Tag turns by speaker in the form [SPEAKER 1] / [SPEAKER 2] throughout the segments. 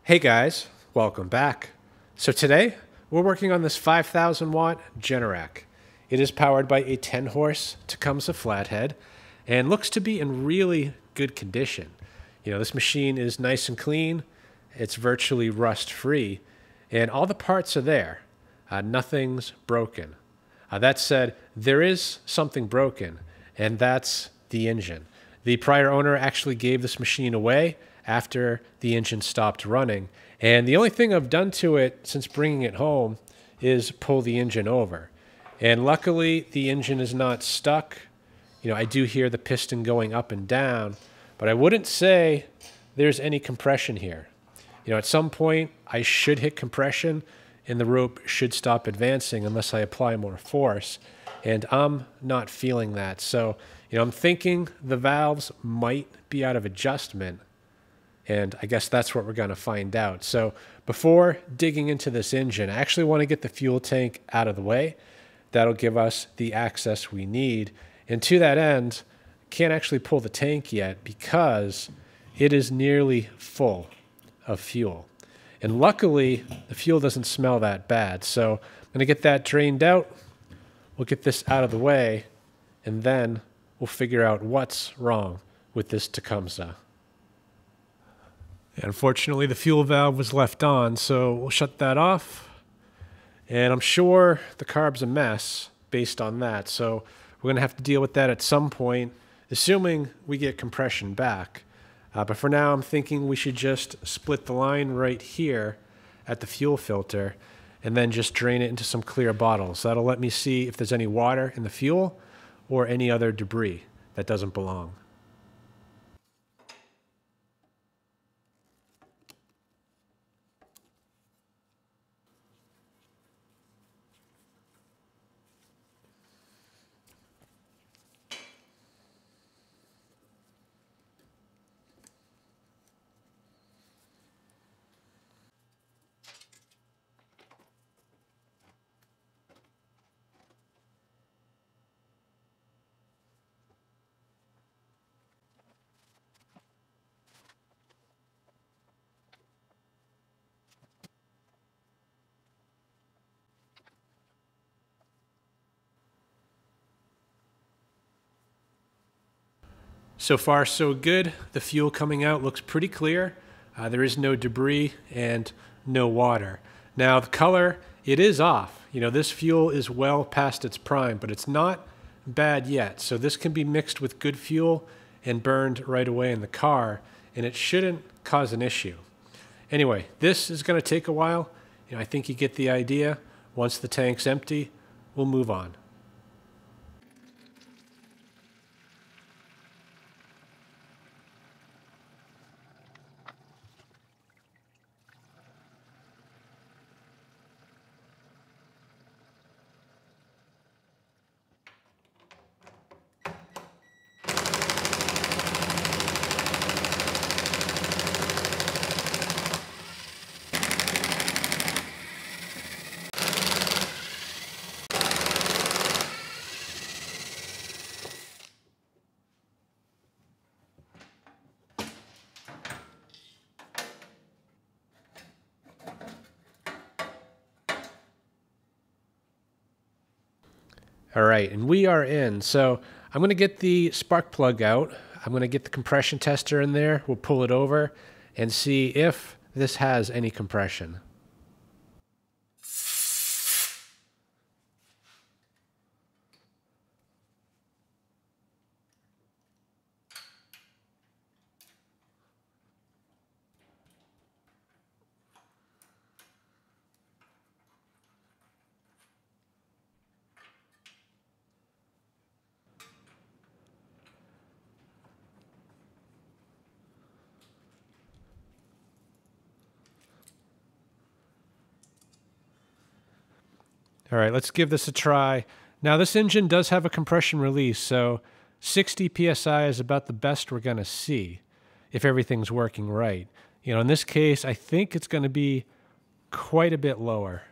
[SPEAKER 1] Hey guys, welcome back. So today we're working on this 5,000 watt Generac. It is powered by a 10 horse Tecumseh flathead and looks to be in really good condition. You know, this machine is nice and clean, it's virtually rust free, and all the parts are there. Nothing's broken. That said, there is something broken, and that's the engine. The prior owner actually gave this machine away after the engine stopped running, and the only thing I've done to it since bringing it home is pull the engine over. And luckily, the engine is not stuck. You know, I do hear the piston going up and down, but I wouldn't say there's any compression here. You know, at some point, I should hit compression, and the rope should stop advancing unless I apply more force, and I'm not feeling that. So, you know, I'm thinking the valves might be out of adjustment, and I guess that's what we're going to find out. So before digging into this engine, I actually want to get the fuel tank out of the way. That'll give us the access we need. And to that end, can't actually pull the tank yet because it is nearly full of fuel. And luckily, the fuel doesn't smell that bad. So I'm going to get that drained out. We'll get this out of the way, and then we'll figure out what's wrong with this Tecumseh. And unfortunately, the fuel valve was left on, so we'll shut that off. And I'm sure the carb's a mess based on that, so we're going to have to deal with that at some point, assuming we get compression back. But for now, I'm thinking we should just split the line right here at the fuel filter and then just drain it into some clear bottles. That'll let me see if there's any water in the fuel or any other debris that doesn't belong. So far, so good. The fuel coming out looks pretty clear. There is no debris and no water. Now, the color, it is off. You know, this fuel is well past its prime, but it's not bad yet. So this can be mixed with good fuel and burned right away in the car, and it shouldn't cause an issue. Anyway, this is going to take a while. You know, I think you get the idea. Once the tank's empty, we'll move on. All right, and we are in. So I'm going to get the spark plug out. I'm going to get the compression tester in there. We'll pull it over and see if this has any compression. All right, let's give this a try. Now, this engine does have a compression release, so 60 PSI is about the best we're going to see if everything's working right. You know, in this case, I think it's going to be quite a bit lower.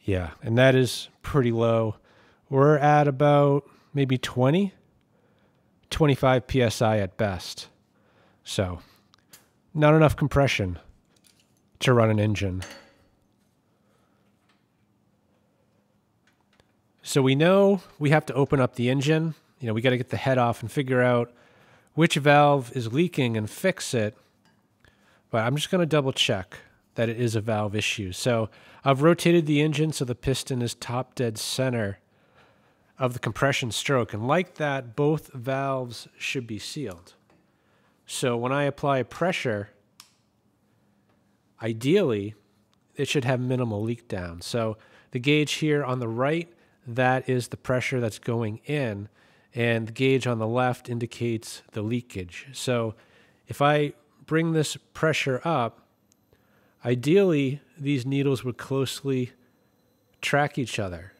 [SPEAKER 1] Yeah, and that is pretty low. We're at about maybe 20, 25 PSI at best. So, not enough compression to run an engine. So we know we have to open up the engine. You know, we got to get the head off and figure out which valve is leaking and fix it. But I'm just going to double check that it is a valve issue. So I've rotated the engine so the piston is top dead center of the compression stroke. And like that, both valves should be sealed. So when I apply pressure, ideally, it should have minimal leak down. So the gauge here on the right, that is the pressure that's going in, and the gauge on the left indicates the leakage. So if I bring this pressure up, ideally, these needles would closely track each other.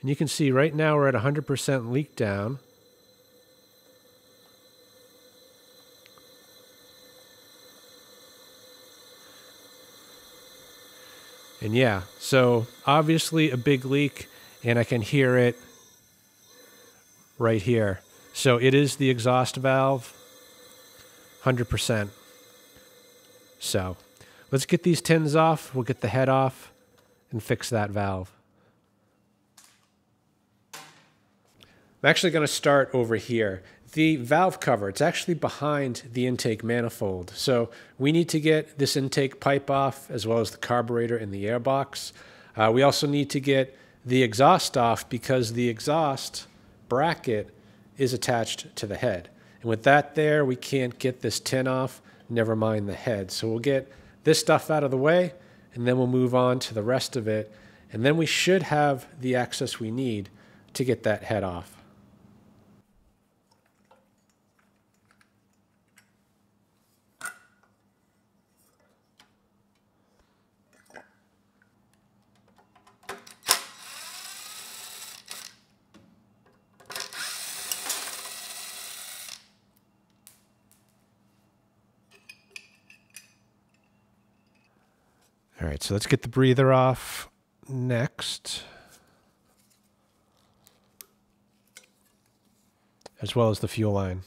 [SPEAKER 1] And you can see right now we're at 100% leak down. And yeah, so obviously a big leak, and I can hear it right here. So it is the exhaust valve, 100%. So let's get these tins off, we'll get the head off, and fix that valve. I'm actually going to start over here. The valve cover, it's actually behind the intake manifold. So we need to get this intake pipe off, as well as the carburetor and the airbox. We also need to get the exhaust off because the exhaust bracket is attached to the head. And with that there, we can't get this tin off, never mind the head. So we'll get this stuff out of the way, and then we'll move on to the rest of it. And then we should have the access we need to get that head off. All right, so let's get the breather off next, as well as the fuel line.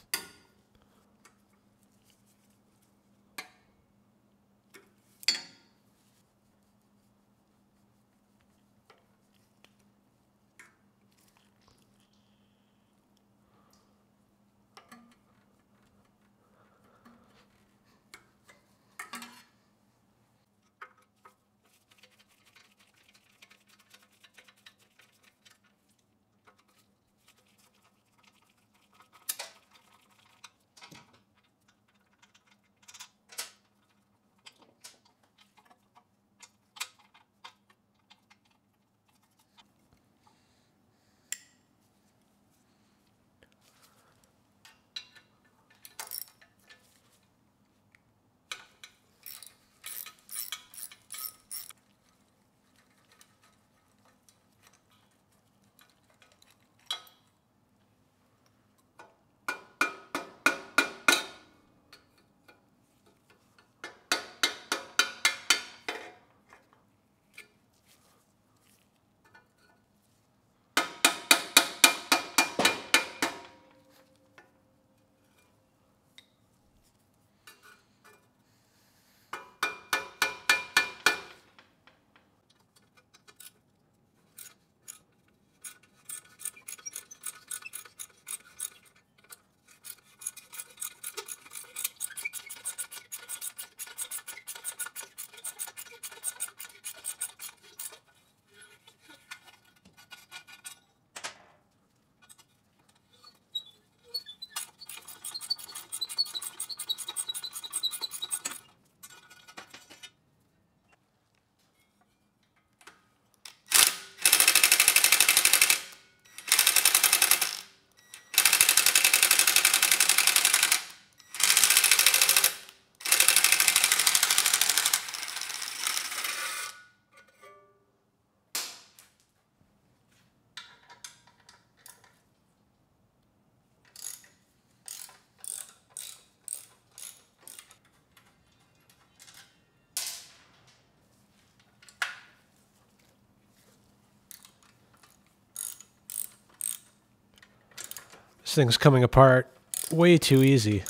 [SPEAKER 1] This thing's coming apart way too easy.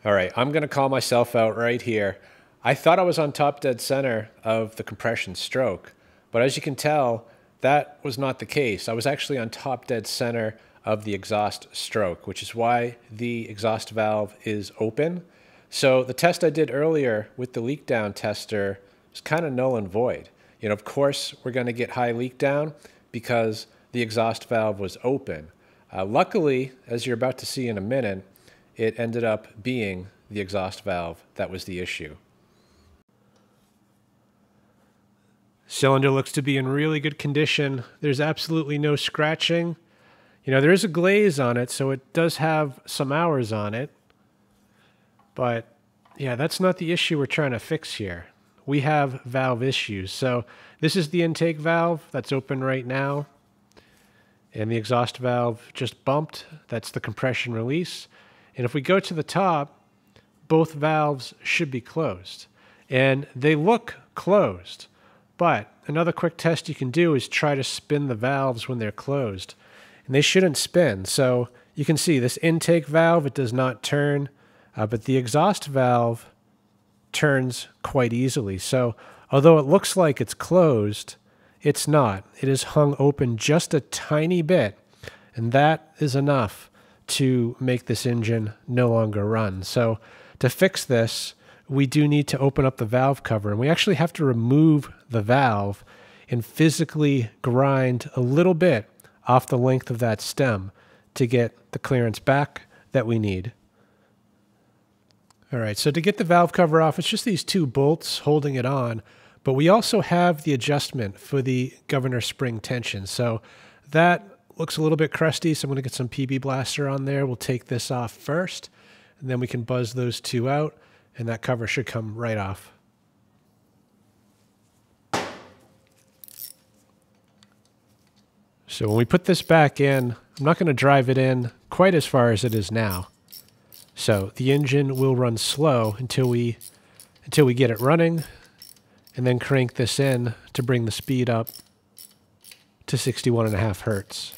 [SPEAKER 1] All right, I'm going to call myself out right here. I thought I was on top dead center of the compression stroke, but as you can tell, that was not the case. I was actually on top dead center of the exhaust stroke, which is why the exhaust valve is open. So the test I did earlier with the leak down tester is kind of null and void. You know, of course, we're going to get high leak down because the exhaust valve was open. Luckily, as you're about to see in a minute, it ended up being the exhaust valve that was the issue. Cylinder looks to be in really good condition. There's absolutely no scratching. You know, there is a glaze on it, so it does have some hours on it. But yeah, that's not the issue we're trying to fix here. We have valve issues. So this is the intake valve that's open right now. And the exhaust valve just bumped. That's the compression release. And if we go to the top, both valves should be closed. And they look closed. But another quick test you can do is try to spin the valves when they're closed. And they shouldn't spin. So you can see this intake valve, it does not turn. But the exhaust valve turns quite easily. So although it looks like it's closed, it's not. It is hung open just a tiny bit. And that is enough to make this engine no longer run. So to fix this, we do need to open up the valve cover, and we actually have to remove the valve and physically grind a little bit off the length of that stem to get the clearance back that we need. All right, so to get the valve cover off, it's just these two bolts holding it on, but we also have the adjustment for the governor spring tension. So that looks a little bit crusty, so I'm going to get some PB Blaster on there. We'll take this off first, and then we can buzz those two out, and that cover should come right off. So when we put this back in, I'm not going to drive it in quite as far as it is now. So the engine will run slow until we get it running, and then crank this in to bring the speed up to 61.5 hertz.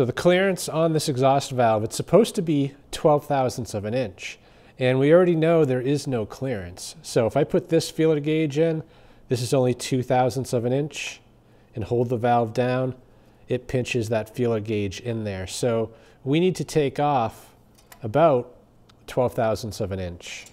[SPEAKER 1] So the clearance on this exhaust valve, it's supposed to be 12 thousandths of an inch. And we already know there is no clearance. So if I put this feeler gauge in, this is only 2 thousandths of an inch, and hold the valve down, it pinches that feeler gauge in there. So we need to take off about 12 thousandths of an inch.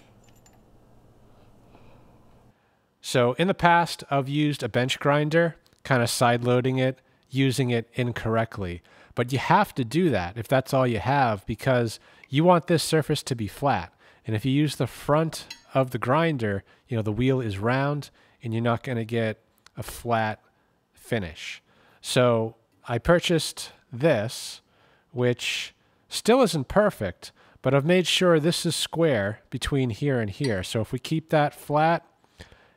[SPEAKER 1] So in the past, I've used a bench grinder, kind of side loading it, using it incorrectly. But you have to do that if that's all you have, because you want this surface to be flat. And if you use the front of the grinder, you know, the wheel is round and you're not going to get a flat finish. So I purchased this, which still isn't perfect, but I've made sure this is square between here and here. So if we keep that flat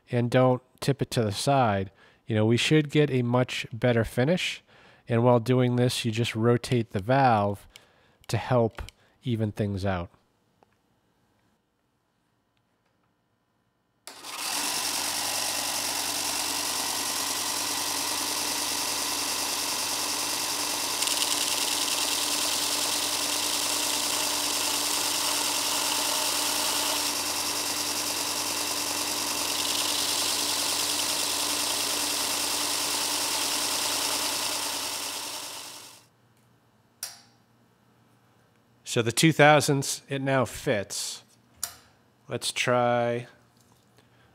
[SPEAKER 1] and don't tip it to the side, you know, we should get a much better finish. And while doing this, you just rotate the valve to help even things out. So the 2 thousandths, it now fits. Let's try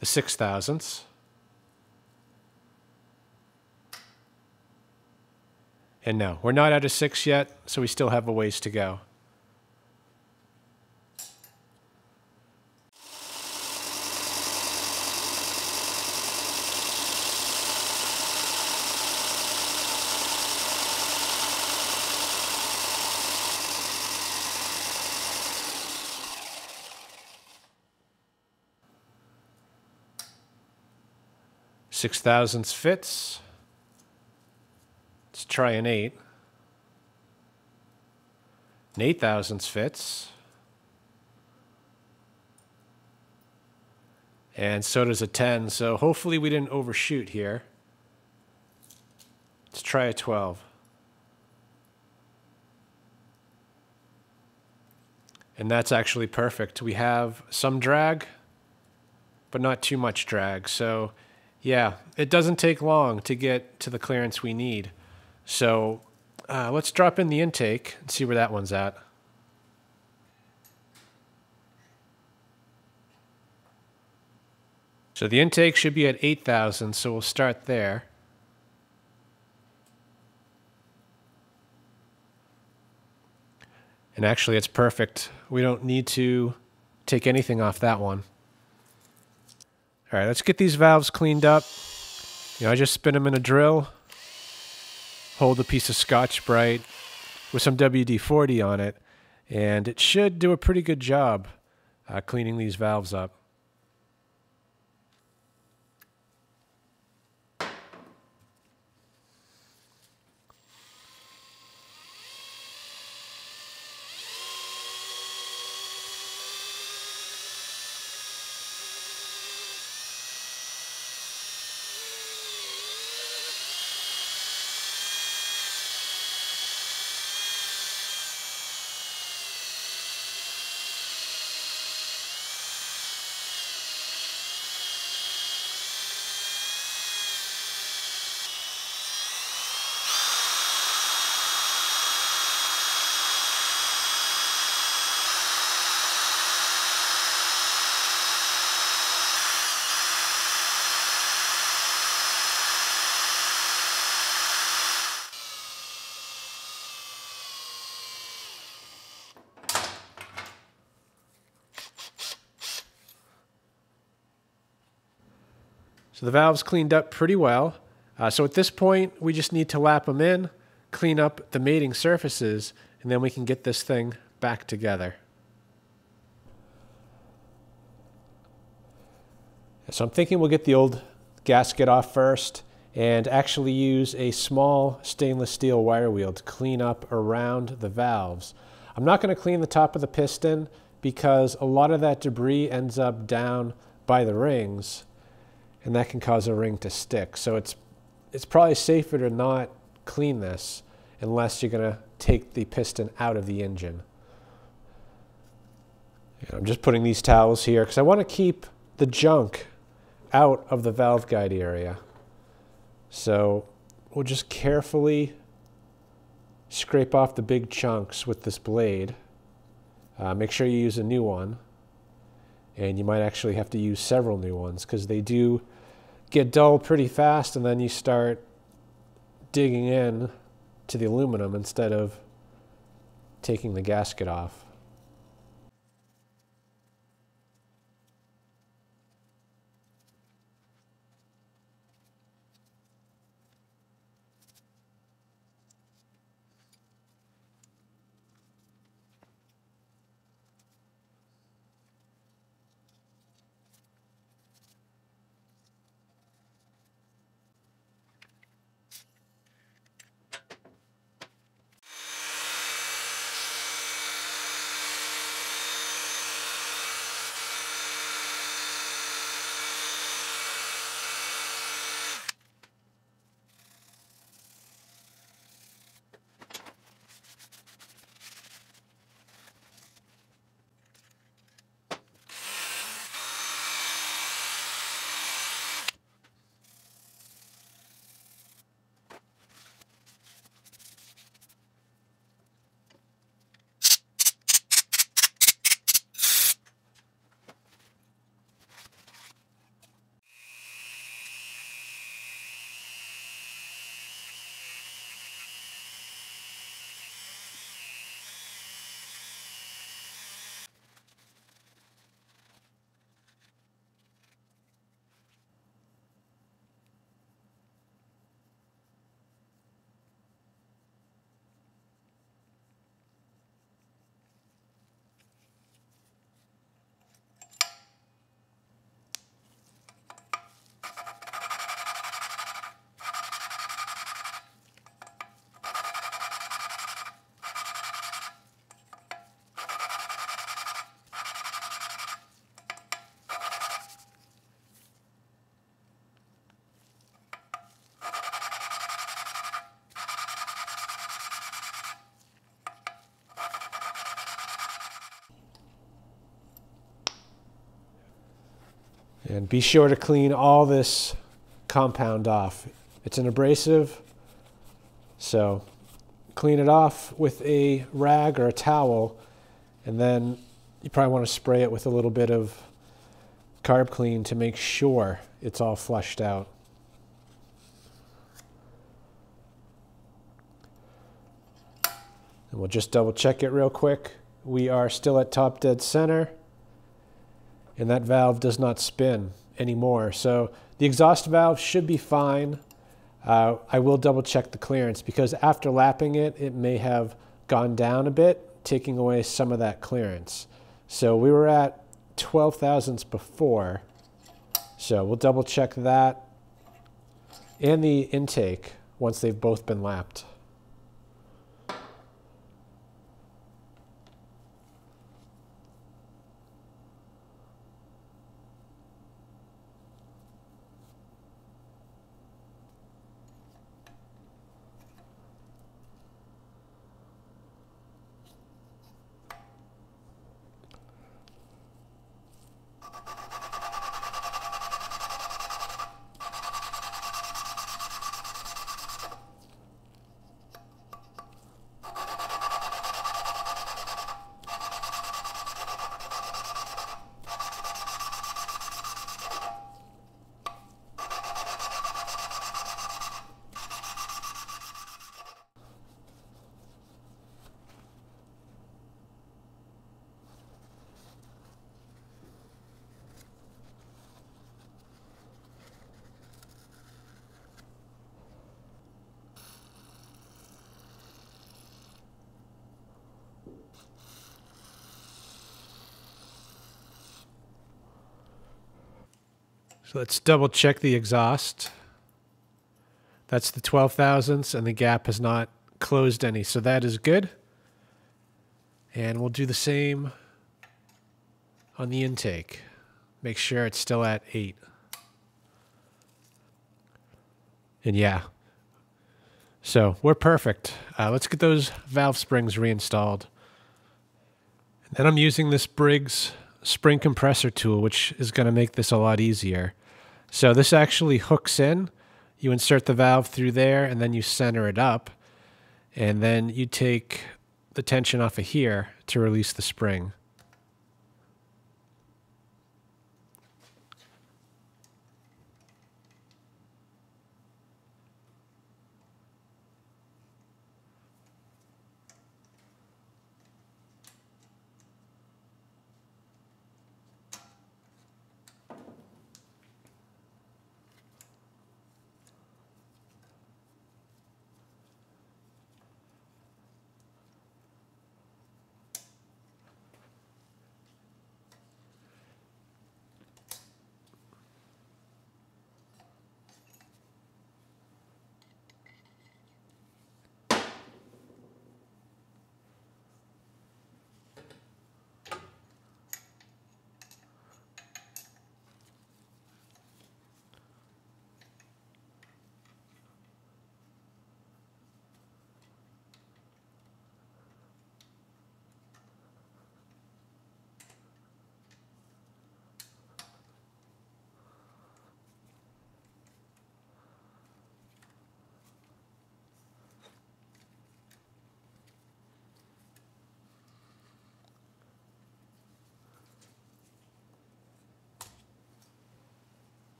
[SPEAKER 1] the 6 thousandths. And no, we're not out of 6 yet, so we still have a ways to go. Six thousandths fits. Let's try an 8. An 8 thousandths fits. And so does a 10. So hopefully we didn't overshoot here. Let's try a 12. And that's actually perfect. We have some drag, but not too much drag. So yeah, it doesn't take long to get to the clearance we need. So let's drop in the intake and see where that one's at. So the intake should be at 8,000, so we'll start there. And actually it's perfect. We don't need to take anything off that one. All right, let's get these valves cleaned up. You know, I just spin them in a drill, hold a piece of Scotch-Brite with some WD-40 on it, and it should do a pretty good job cleaning these valves up. So the valve's cleaned up pretty well. So at this point, we just need to lap them in, clean up the mating surfaces, and then we can get this thing back together. So I'm thinking we'll get the old gasket off first and actually use a small stainless steel wire wheel to clean up around the valves. I'm not going to clean the top of the piston because a lot of that debris ends up down by the rings, and that can cause a ring to stick. So it's probably safer to not clean this unless you're going to take the piston out of the engine. And I'm just putting these towels here because I want to keep the junk out of the valve guide area. So we'll just carefully scrape off the big chunks with this blade. Make sure you use a new one. And you might actually have to use several new ones because they do get dull pretty fast, and then you start digging in to the aluminum instead of taking the gasket off. And be sure to clean all this compound off. It's an abrasive, so clean it off with a rag or a towel, and then you probably want to spray it with a little bit of carb clean to make sure it's all flushed out. And we'll just double check it real quick. We are still at top dead center, and that valve does not spin anymore. So the exhaust valve should be fine. I will double check the clearance because after lapping it, it may have gone down a bit, taking away some of that clearance. So we were at 12 thousandths before. So we'll double check that and the intake once they've both been lapped. So let's double check the exhaust. That's the 12 thousandths and the gap has not closed any, so that is good. And we'll do the same on the intake. Make sure it's still at 8. And yeah, So we're perfect. Let's get those valve springs reinstalled. And then I'm using this Briggs spring compressor tool, which is going to make this a lot easier. So this actually hooks in. You insert the valve through there, and then you center it up. And then you take the tension off of here to release the spring.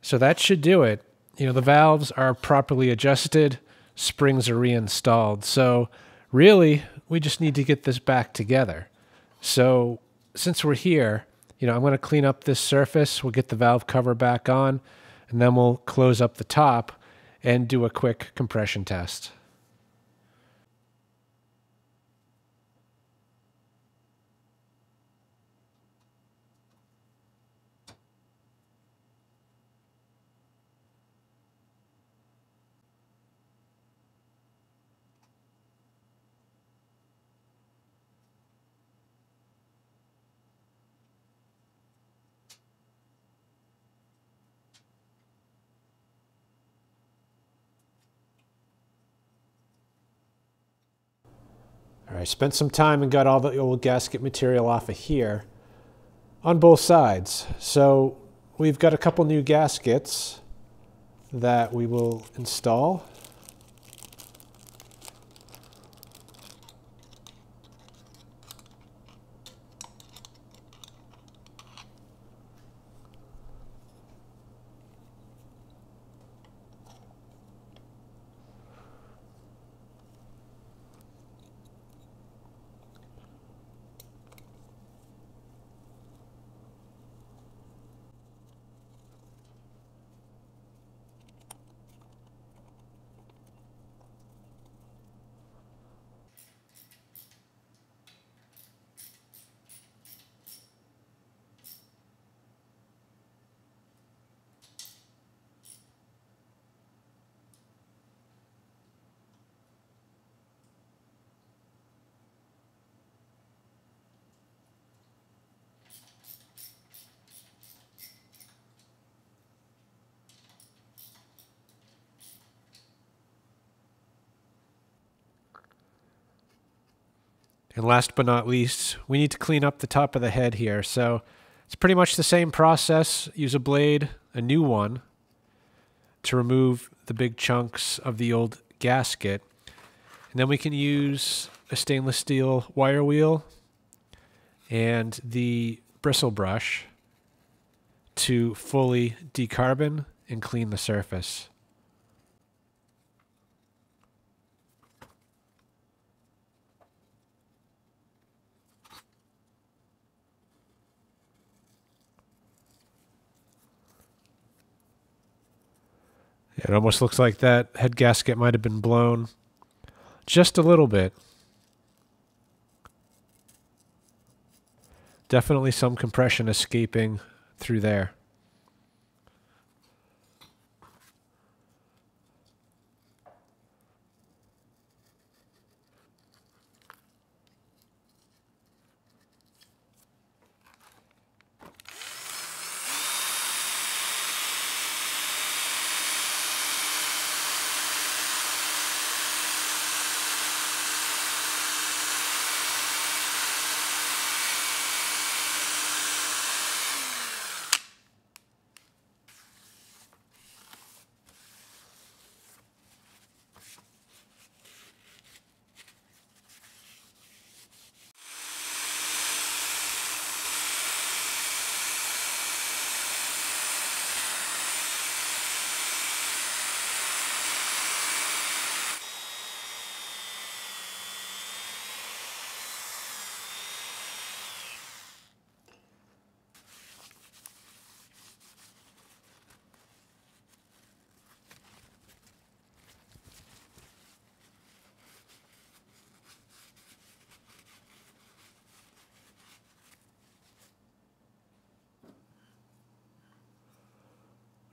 [SPEAKER 1] So that should do it. You know, the valves are properly adjusted, springs are reinstalled. So really, we just need to get this back together. So since we're here, you know, I'm going to clean up this surface. We'll get the valve cover back on, and then we'll close up the top and do a quick compression test. All right, spent some time and got all the old gasket material off of here on both sides. So we've got a couple new gaskets that we will install. And last but not least, we need to clean up the top of the head here. So it's pretty much the same process. Use a blade, a new one, to remove the big chunks of the old gasket. And then we can use a stainless steel wire wheel and the bristle brush to fully decarbon and clean the surface. It almost looks like that head gasket might have been blown just a little bit. Definitely some compression escaping through there.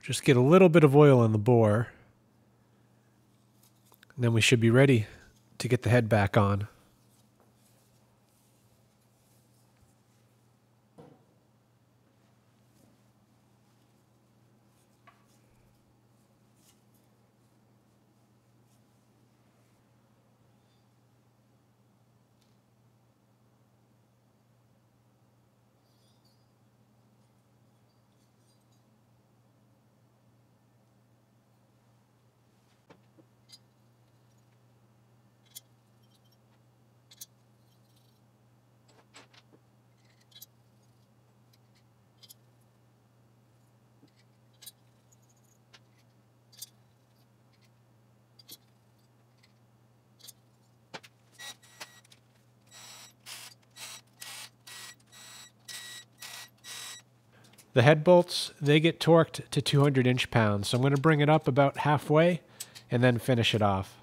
[SPEAKER 1] Just get a little bit of oil in the bore, and then we should be ready to get the head back on. The head bolts, they get torqued to 200 inch-pounds, so I'm going to bring it up about halfway and then finish it off.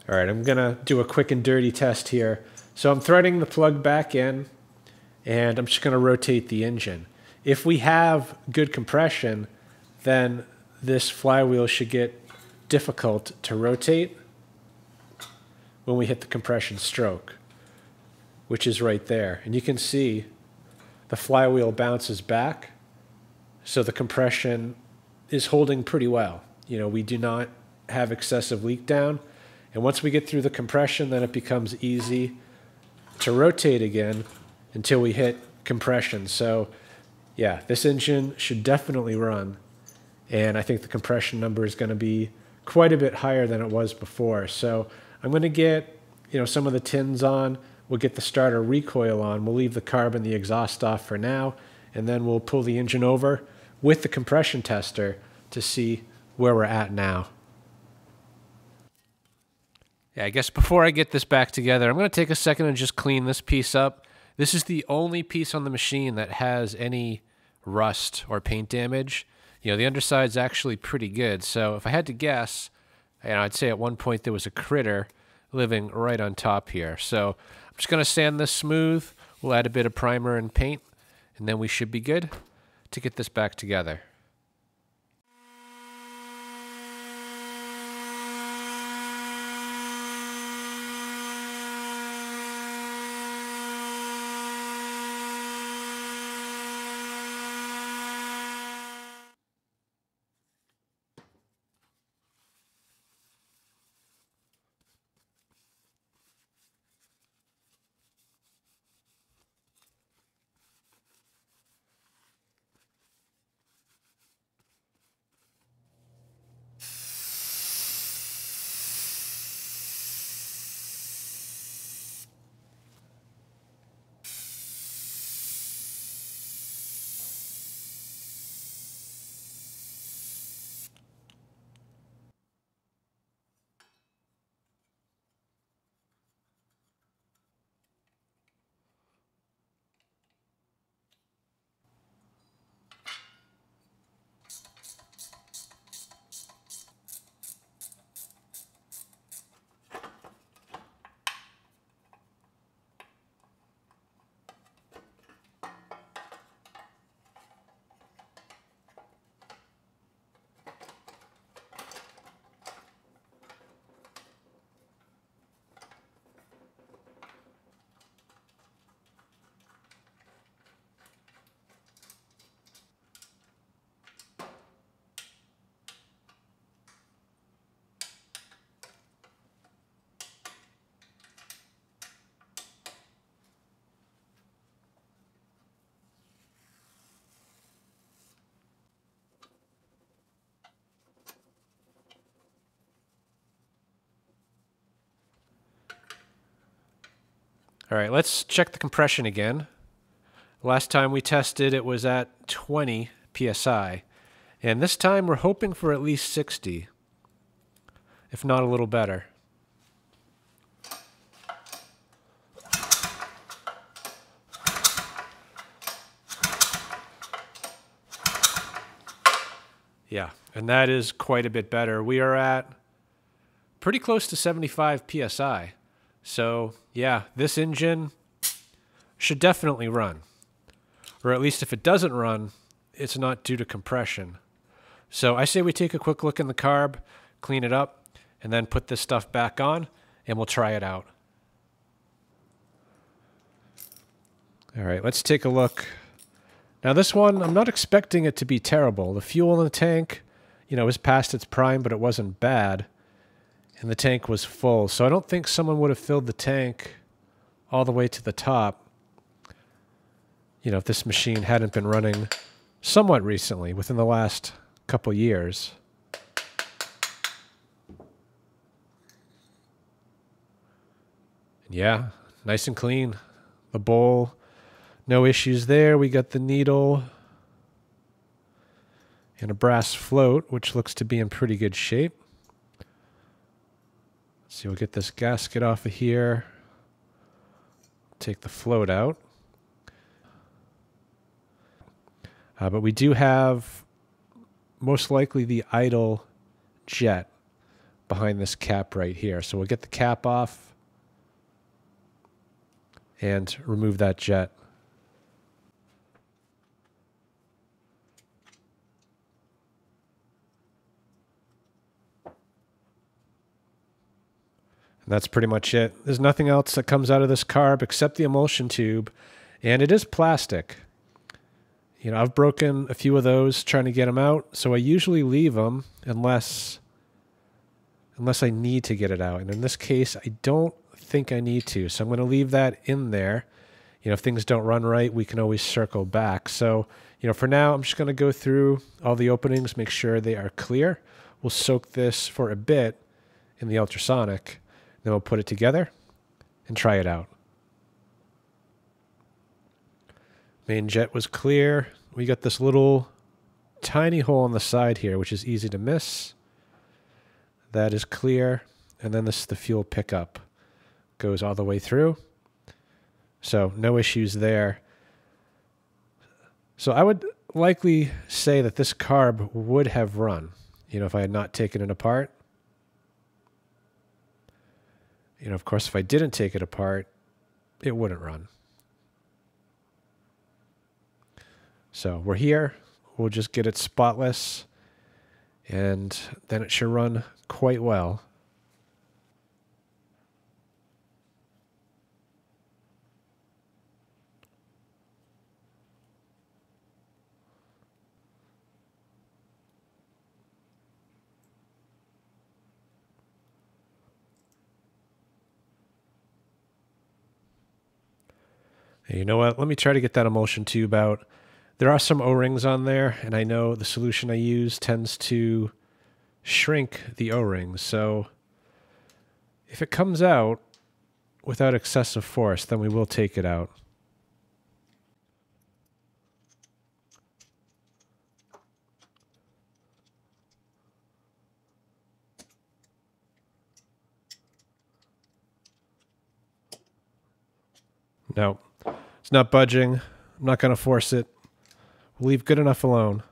[SPEAKER 1] All right, I'm going to do a quick and dirty test here. So I'm threading the plug back in, and I'm just going to rotate the engine. If we have good compression, then this flywheel should get difficult to rotate when we hit the compression stroke, which is right there. And you can see the flywheel bounces back, so the compression is holding pretty well. You know, we do not have excessive leak down. And once we get through the compression, then it becomes easy to rotate again until we hit compression. So yeah, this engine should definitely run. And I think the compression number is going to be quite a bit higher than it was before. So I'm going to get, some of the tins on. We'll get the starter recoil on. We'll leave the carb and the exhaust off for now. And then we'll pull the engine over with the compression tester to see where we're at now. Yeah, I guess before I get this back together, I'm going to take a second and just clean this piece up. This is the only piece on the machine that has any rust or paint damage. The underside's actually pretty good. So if I had to guess, I'd say at one point there was a critter living right on top here. So I'm just going to sand this smooth. We'll add a bit of primer and paint, and then we should be good to get this back together. All right, let's check the compression again. Last time we tested, it was at 20 psi. And this time we're hoping for at least 60, if not a little better. Yeah, and that is quite a bit better. We are at pretty close to 75 psi. So yeah, this engine should definitely run. Or at least if it doesn't run, it's not due to compression. So I say we take a quick look in the carb, clean it up, and then put this stuff back on, and we'll try it out. All right, let's take a look. Now this one, I'm not expecting it to be terrible. The fuel in the tank, you know, was past its prime, but it wasn't bad. And the tank was full. So I don't think someone would have filled the tank all the way to the top, you know, if this machine hadn't been running somewhat recently, within the last couple years. Yeah, nice and clean. The bowl, no issues there. We got the needle and a brass float, which looks to be in pretty good shape. Let's see, we'll get this gasket off of here. Take the float out. But we do have most likely the idle jet behind this cap right here. So we'll get the cap off and remove that jet. And that's pretty much it. There's nothing else that comes out of this carb except the emulsion tube, and it is plastic. You know, I've broken a few of those trying to get them out, so I usually leave them unless I need to get it out. And in this case, I don't think I need to, so I'm going to leave that in there. You know, if things don't run right, we can always circle back. So, you know, for now, I'm just going to go through all the openings, make sure they are clear. We'll soak this for a bit in the ultrasonic, then we'll put it together and try it out. Main jet was clear. We got this little tiny hole on the side here, which is easy to miss. That is clear. And then this is the fuel pickup. Goes all the way through. So no issues there. So I would likely say that this carb would have run, you know, if I had not taken it apart. You know, of course, if I didn't take it apart, it wouldn't run. So we're here. We'll just get it spotless, and then it should run quite well. Hey, you know what? Let me try to get that emulsion tube out. There are some O-rings on there, and I know the solution I use tends to shrink the O-rings. So if it comes out without excessive force, then we will take it out. No, it's not budging. I'm not going to force it. We'll leave good enough alone.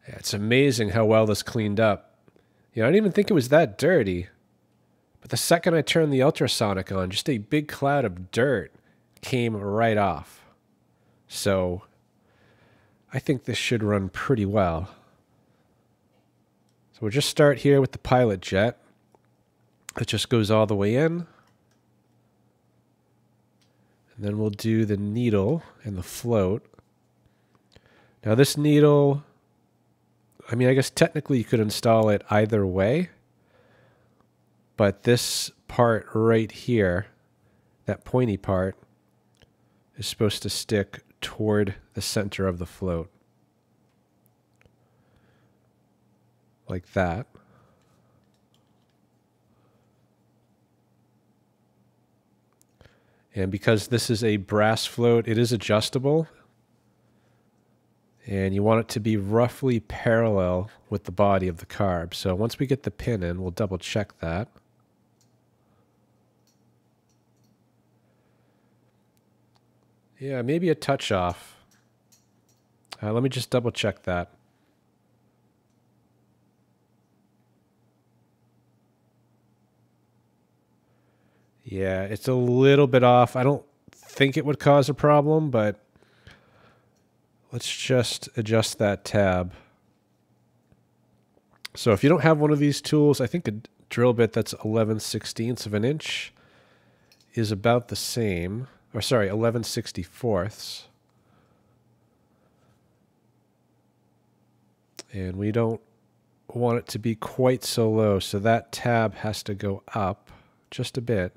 [SPEAKER 1] Yeah, it's amazing how well this cleaned up. You know, I didn't even think it was that dirty. But the second I turned the ultrasonic on, just a big cloud of dirt came right off. So I think this should run pretty well. So we'll just start here with the pilot jet. It just goes all the way in. And then we'll do the needle and the float. Now this needle, I mean, I guess technically you could install it either way. But this part right here, that pointy part, is supposed to stick toward the center of the float. Like that. And because this is a brass float, it is adjustable. And you want it to be roughly parallel with the body of the carb. So once we get the pin in, we'll double check that. Yeah, maybe a touch off. Let me just double check that. Yeah, it's a little bit off. I don't think it would cause a problem, but let's just adjust that tab. So if you don't have one of these tools, I think a drill bit that's 11/16 of an inch is about the same. Or sorry, 11/64. And we don't want it to be quite so low, so that tab has to go up just a bit.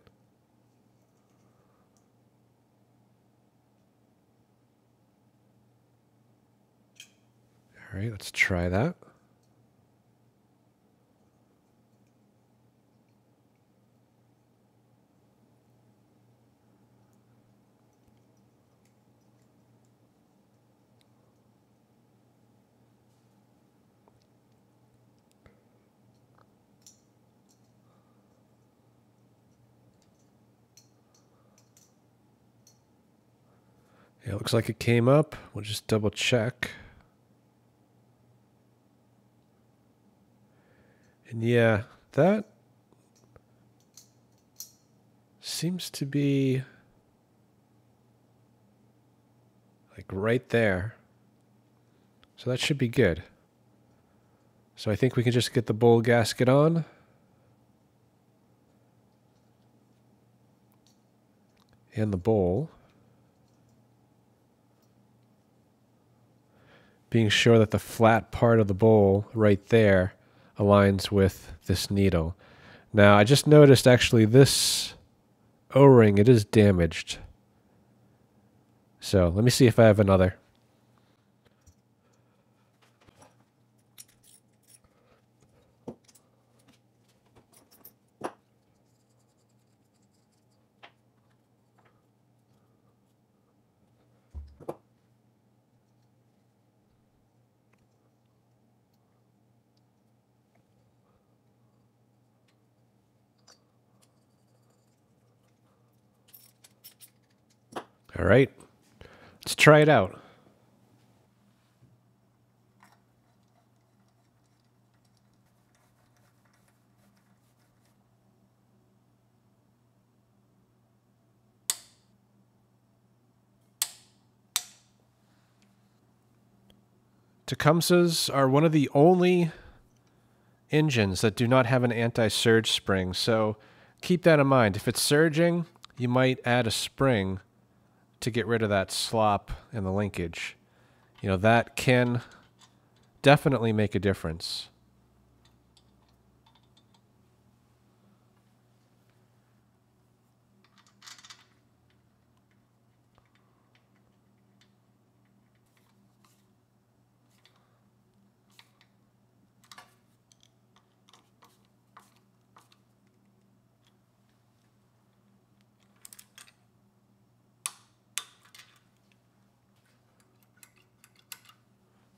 [SPEAKER 1] All right, let's try that. Yeah, it looks like it came up. We'll just double check. And yeah, that seems to be like right there. So that should be good. So I think we can just get the bowl gasket on. And the bowl. Being sure that the flat part of the bowl right there aligns with this needle. Now, I just noticed actually this O-ring, it is damaged. So let me see if I have another. All right, let's try it out. Tecumsehs are one of the only engines that do not have an anti-surge spring, so keep that in mind. If it's surging, you might add a spring to get rid of that slop and the linkage. You know, that can definitely make a difference.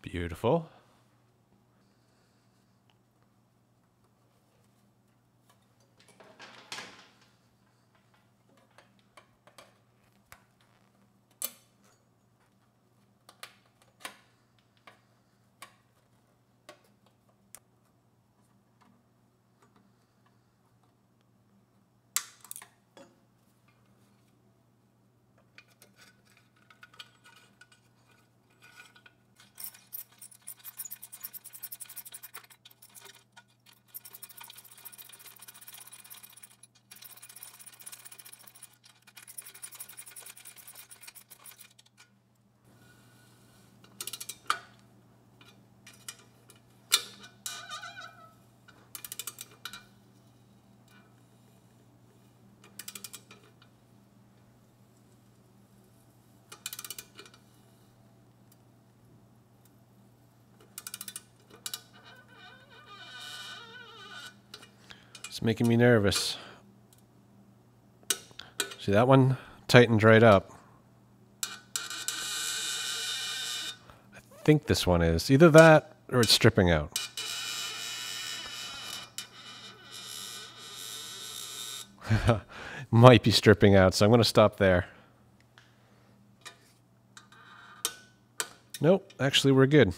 [SPEAKER 1] Beautiful. It's making me nervous. See, that one tightened right up. I think this one is. Either that or it's stripping out. Might be stripping out, so I'm going to stop there. Nope, actually we're good.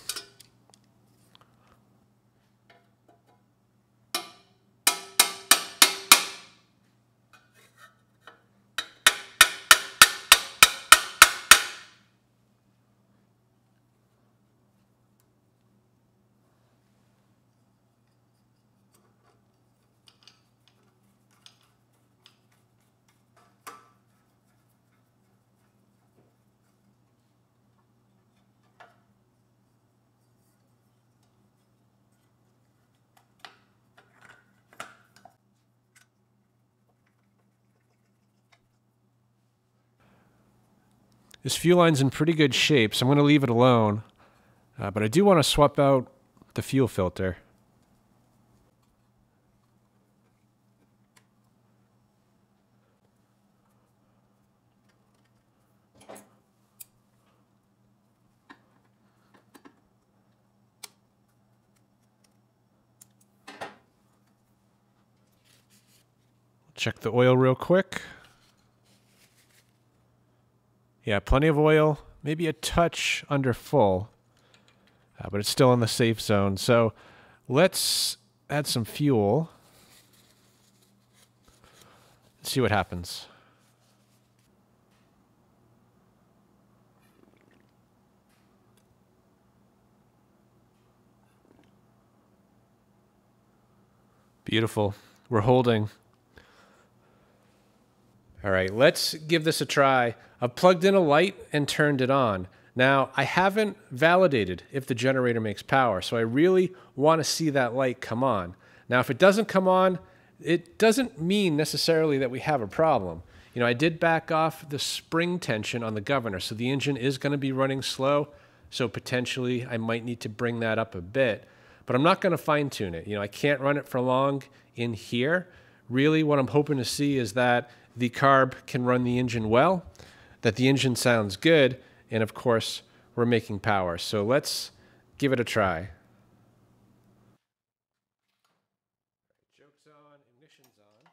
[SPEAKER 1] This fuel line's in pretty good shape, so I'm going to leave it alone. But I do want to swap out the fuel filter. Check the oil real quick. Yeah, plenty of oil, maybe a touch under full, but it's still in the safe zone. So let's add some fuel. See what happens. Beautiful. We're holding. All right, let's give this a try. I've plugged in a light and turned it on. Now, I haven't validated if the generator makes power, so I really want to see that light come on. Now, if it doesn't come on, it doesn't mean necessarily that we have a problem. You know, I did back off the spring tension on the governor, so the engine is going to be running slow, so potentially I might need to bring that up a bit, but I'm not going to fine tune it. You know, I can't run it for long in here. Really, what I'm hoping to see is that the carb can run the engine well, that the engine sounds good, and of course, we're making power. So let's give it a try. Joke's on, ignition's on.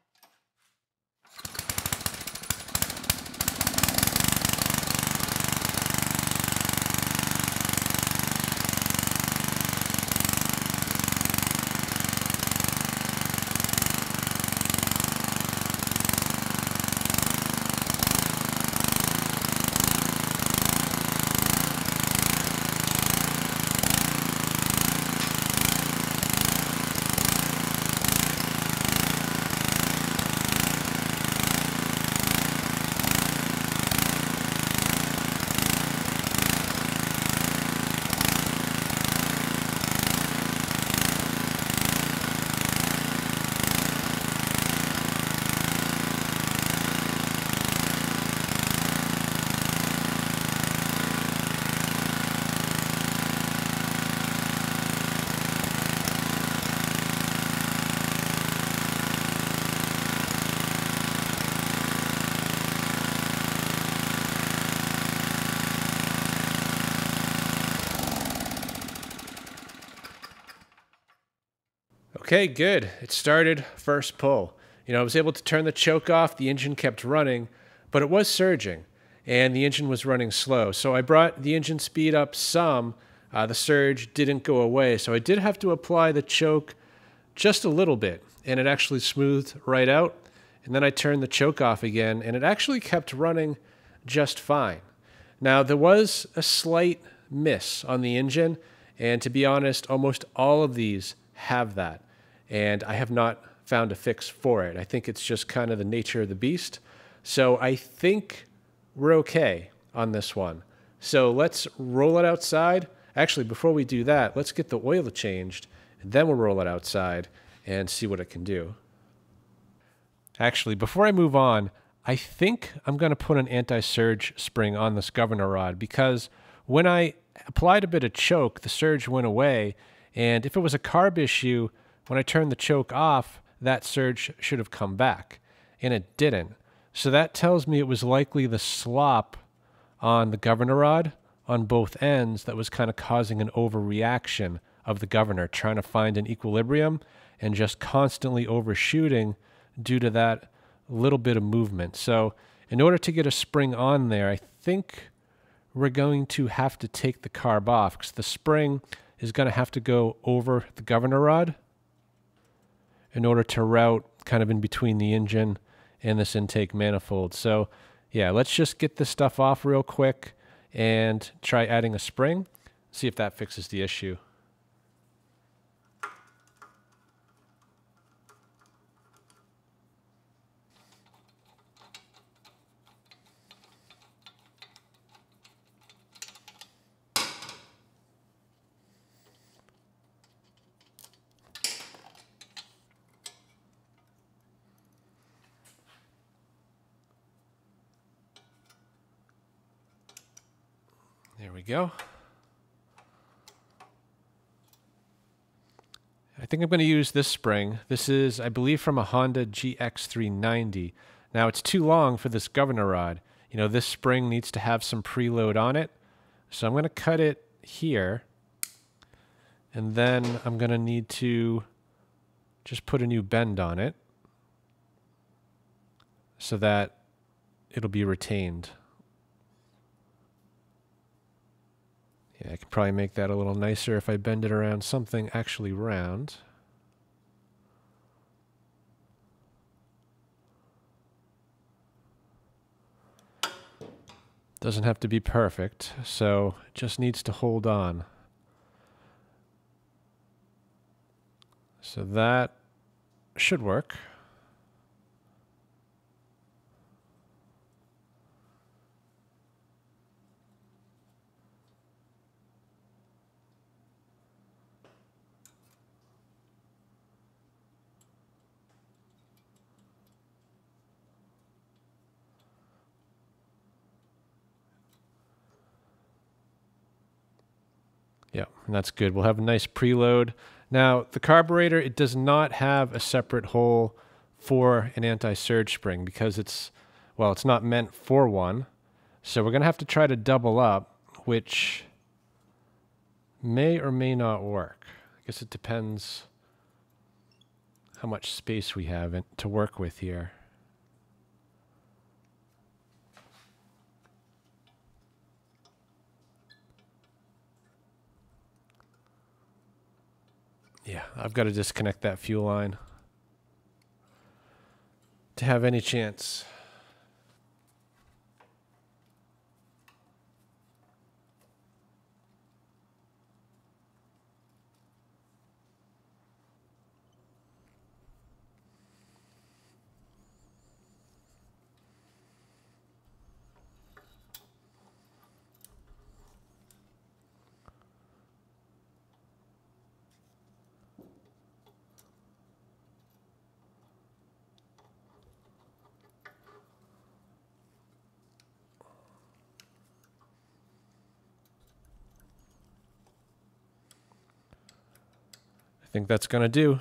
[SPEAKER 1] Okay, good. It started first pull. You know, I was able to turn the choke off. The engine kept running, but it was surging, and the engine was running slow. So I brought the engine speed up some. The surge didn't go away, so I did have to apply the choke just a little bit, and it actually smoothed right out. And then I turned the choke off again, and it actually kept running just fine. Now, there was a slight miss on the engine, and to be honest, almost all of these have that. And I have not found a fix for it. I think it's just kind of the nature of the beast. So I think we're okay on this one. So let's roll it outside. Actually, before we do that, let's get the oil changed, and then we'll roll it outside and see what it can do. Actually, before I move on, I think I'm going to put an anti-surge spring on this governor rod, because when I applied a bit of choke, the surge went away. And if it was a carb issue, when I turned the choke off, that surge should have come back, and it didn't. So that tells me it was likely the slop on the governor rod on both ends that was kind of causing an overreaction of the governor, trying to find an equilibrium and just constantly overshooting due to that little bit of movement. So in order to get a spring on there, I think we're going to have to take the carb off, because the spring is going to have to go over the governor rod in order to route kind of in between the engine and this intake manifold. So yeah, let's just get this stuff off real quick and try adding a spring, see if that fixes the issue. There we go. I think I'm going to use this spring. This is, I believe, from a Honda GX390. Now, it's too long for this governor rod. You know, this spring needs to have some preload on it. So I'm going to cut it here. And then I'm going to need to just put a new bend on it so that it'll be retained. Yeah, I can probably make that a little nicer if I bend it around something actually round. Doesn't have to be perfect, so it just needs to hold on. So that should work. Yeah, and that's good. We'll have a nice preload. Now, the carburetor, it does not have a separate hole for an anti-surge spring because it's not meant for one. So we're going to have to try to double up, which may or may not work. I guess it depends how much space we have to work with here. Yeah, I've got to disconnect that fuel line to have any chance. I think that's going to do.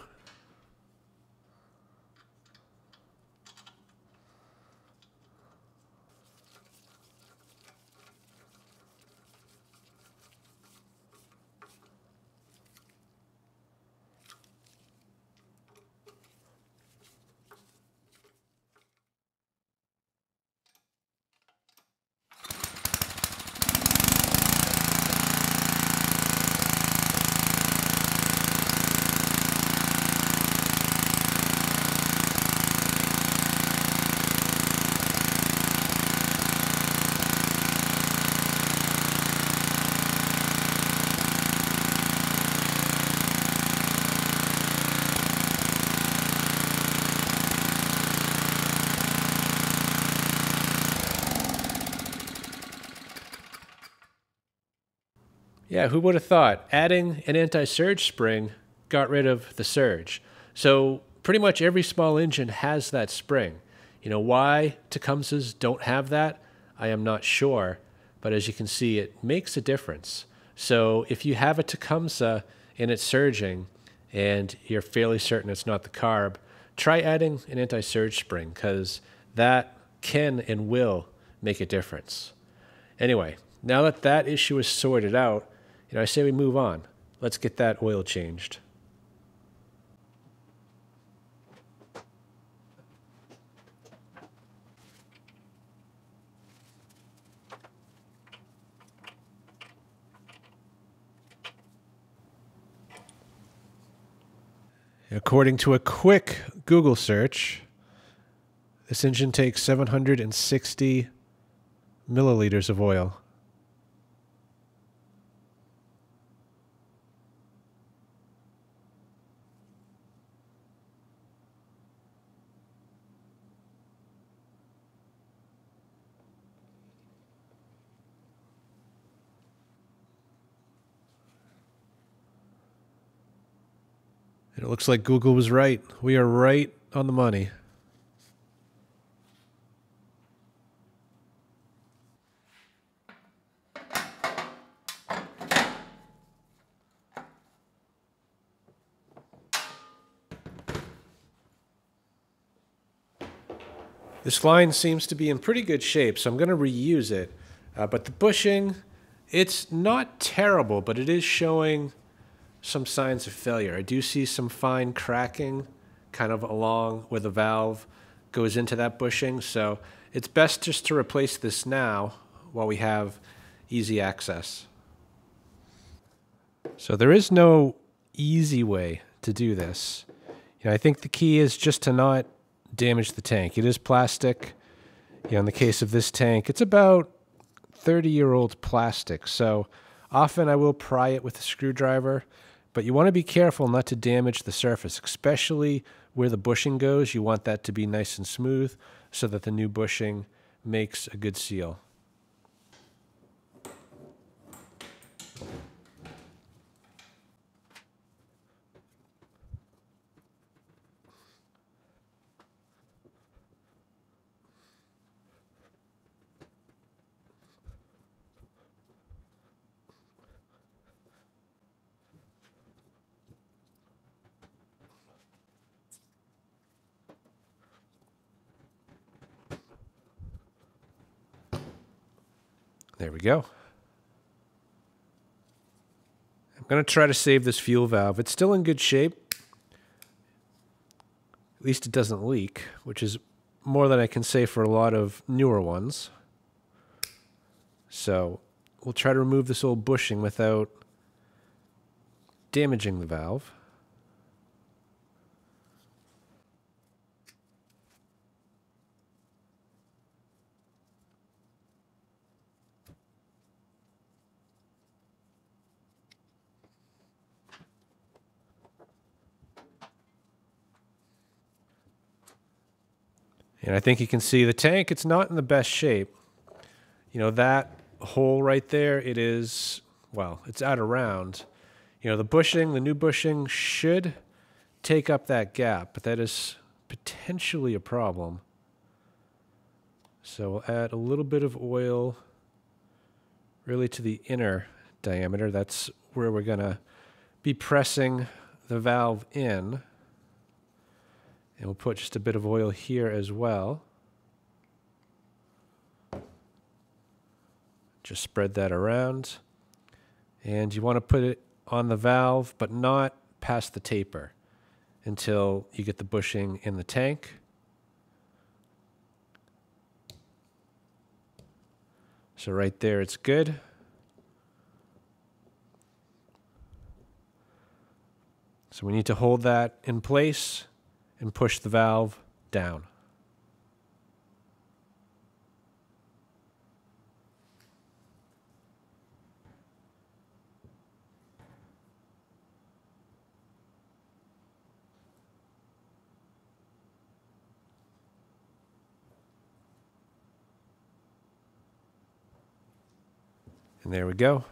[SPEAKER 1] Yeah, who would have thought? Adding an anti-surge spring got rid of the surge. So pretty much every small engine has that spring. You know, why Tecumsehs don't have that, I am not sure. But as you can see, it makes a difference. So if you have a Tecumseh and it's surging and you're fairly certain it's not the carb, try adding an anti-surge spring, because that can and will make a difference. Anyway, now that that issue is sorted out, I say we move on. Let's get that oil changed. According to a quick Google search, this engine takes 760 milliliters of oil. And it looks like Google was right. We are right on the money. This line seems to be in pretty good shape, so I'm going to reuse it. But the bushing, it's not terrible, but it is showing some signs of failure. I do see some fine cracking kind of along where the valve goes into that bushing, so it's best just to replace this now while we have easy access. So there is no easy way to do this. I think the key is just to not damage the tank. It is plastic. In the case of this tank, it's about 30-year-old plastic, so often I will pry it with a screwdriver, but you want to be careful not to damage the surface, especially where the bushing goes. You want that to be nice and smooth so that the new bushing makes a good seal. There we go. I'm going to try to save this fuel valve. It's still in good shape. At least it doesn't leak, which is more than I can say for a lot of newer ones. So we'll try to remove this old bushing without damaging the valve. And I think you can see the tank, it's not in the best shape. That hole right there, it is, well, it's out around. The bushing, the new bushing should take up that gap, but that is potentially a problem. So we'll add a little bit of oil really to the inner diameter. That's where we're going to be pressing the valve in. And we'll put just a bit of oil here as well. Just spread that around. And you want to put it on the valve, but not past the taper until you get the bushing in the tank. So right there, it's good. So we need to hold that in place and push the valve down. And there we go.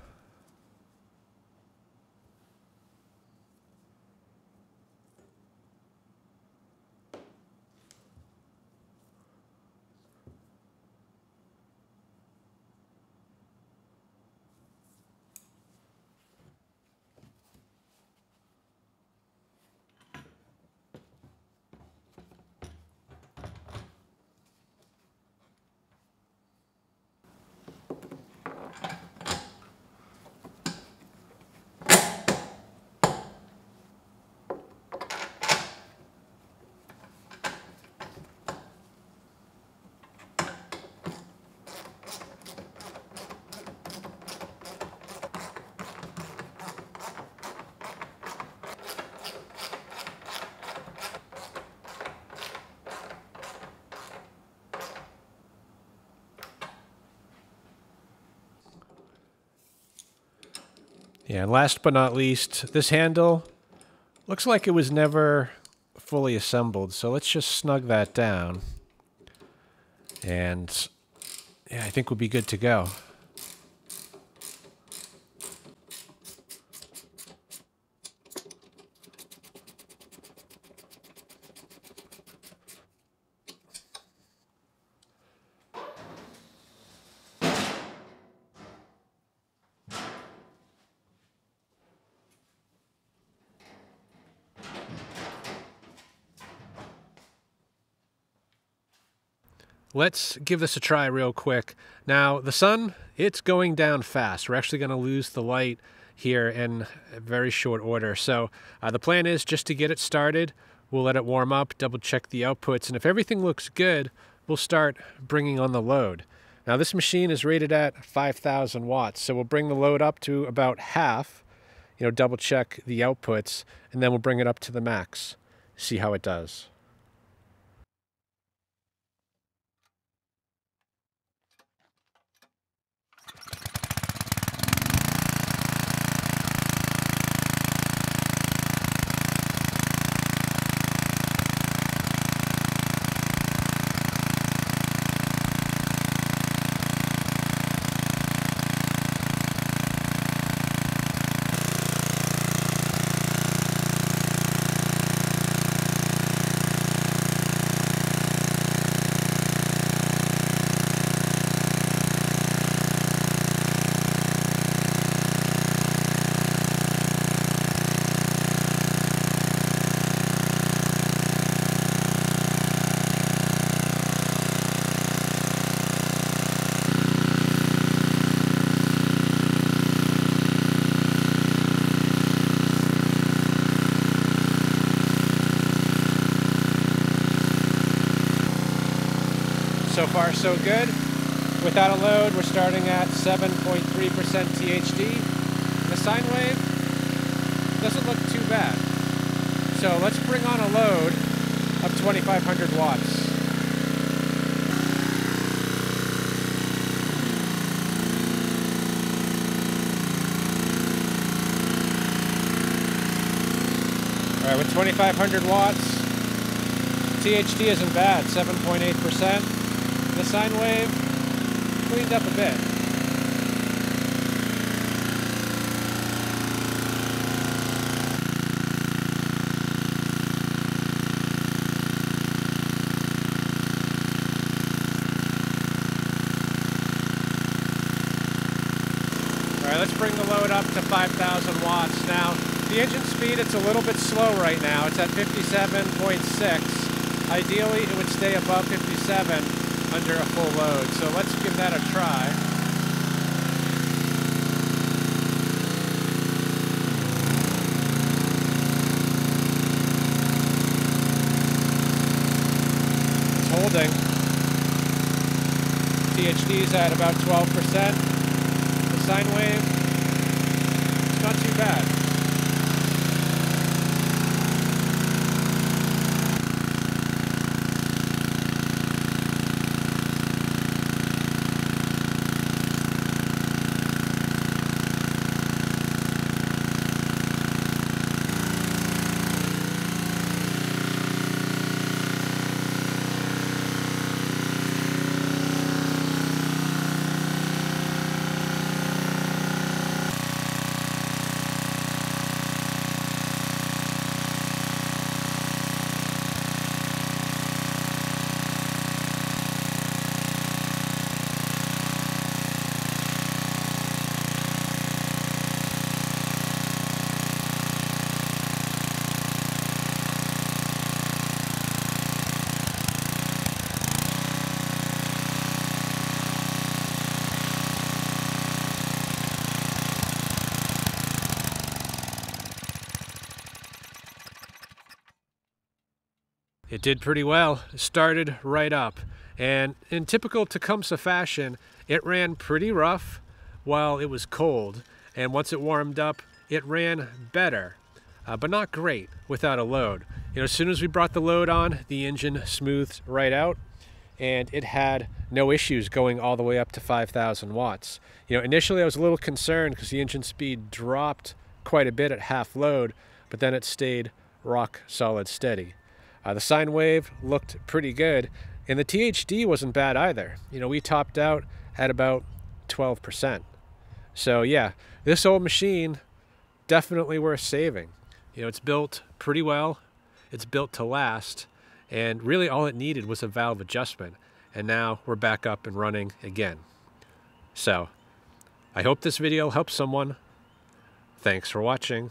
[SPEAKER 1] Yeah, and last but not least, this handle looks like it was never fully assembled, so let's just snug that down. And yeah, I think we'll be good to go. Let's give this a try real quick. Now, the sun, it's going down fast. We're actually going to lose the light here in a very short order. So the plan is just to get it started. We'll let it warm up, double check the outputs, and if everything looks good, we'll start bringing on the load. Now, this machine is rated at 5,000 watts, so we'll bring the load up to about half, double check the outputs, and then we'll bring it up to the max, see how it does. So far, so good. Without a load, we're starting at 7.3% THD. The sine wave doesn't look too bad. So let's bring on a load of 2,500 watts. All right, with 2,500 watts, THD isn't bad, 7.8%. The sine wave cleaned up a bit. All right, let's bring the load up to 5,000 watts. Now, the engine speed, it's a little bit slow right now. It's at 57.6. Ideally, it would stay above 57 under a full load. So let's give that a try. It's holding. THD is at about 12%. The sine wave, it's not too bad. It did pretty well. It started right up. And in typical Tecumseh fashion, it ran pretty rough while it was cold. And once it warmed up, it ran better, but not great without a load. As soon as we brought the load on, the engine smoothed right out. and it had no issues going all the way up to 5,000 watts. Initially I was a little concerned because the engine speed dropped quite a bit at half load, but then it stayed rock solid steady. The sine wave looked pretty good, and the THD wasn't bad either. We topped out at about 12%. So yeah, this old machine, definitely worth saving. It's built pretty well, it's built to last, and really all it needed was a valve adjustment. And now we're back up and running again. So I hope this video helps someone. Thanks for watching.